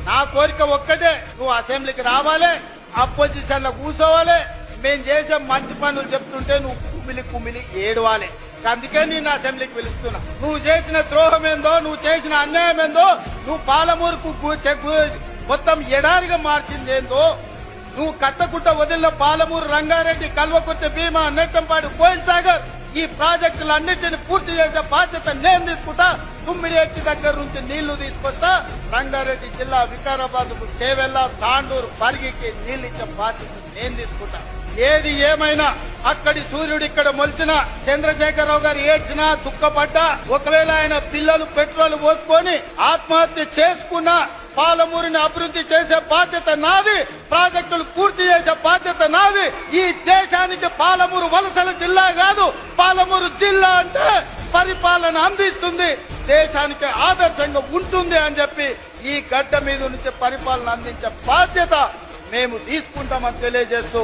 నా కోరిక ఒక్కటే, నువ్వు అసెంబ్లీకి రావాలి, అపోజిషన్ లో కూర్చోవాలి, మేం చేసే మంచి పనులు చెప్తుంటే నువ్వు కుమిలి కుమిలి ఏడవాలి. అందుకే నేను అసెంబ్లీకి పిలుస్తున్నా. నువ్వు చేసిన ద్రోహం ఏందో, నువ్వు చేసిన అన్యాయం ఏందో, నువ్వు పాలమూరుకు మొత్తం ఎడారిగా మార్చిందేందో, నువ్వు కట్టకుట్ట వదిలిన పాలమూరు, రంగారెడ్డి, కల్వకుర్తి, భీమా, నెట్టంపాడు, కోయిల్ సాగర్ ఈ ప్రాజెక్టులన్నింటినీ పూర్తి చేసే బాధ్యత నేను తీసుకుంటా. తుమ్మిడిఎట్టి దగ్గర నుంచి నీళ్లు తీసుకొస్తా. రంగారెడ్డి జిల్లా వికారాబాద్, చేవెళ్ల, తాండూరు, పరిగికి నీళ్లు ఇచ్చే బాధ్యత నేను తీసుకుంటా. ఏది ఏమైనా అక్కడి సూర్యుడు ఇక్కడ మొలిసిన, చంద్రశేఖరరావు గారు ఏడ్చినా, దుఃఖపడ్డా, ఒకవేళ ఆయన పిల్లలు పెట్రోల్ పోసుకొని ఆత్మహత్య చేసుకున్నా పాలమూరుని అభివృద్ధి చేసే బాధ్యత నాది, ప్రాజెక్టులు పూర్తి చేసే బాధ్యత నాది. ఈ దేశానికి పాలమూరు వలసల జిల్లా కాదు, పాలమూరు జిల్లా అంటే పరిపాలన అందిస్తుంది, దేశానికి ఆదర్శంగా ఉంటుంది అని చెప్పి ఈ గడ్డ మీద నుంచి పరిపాలన అందించే బాధ్యత మేము తీసుకుంటామని తెలియజేస్తూ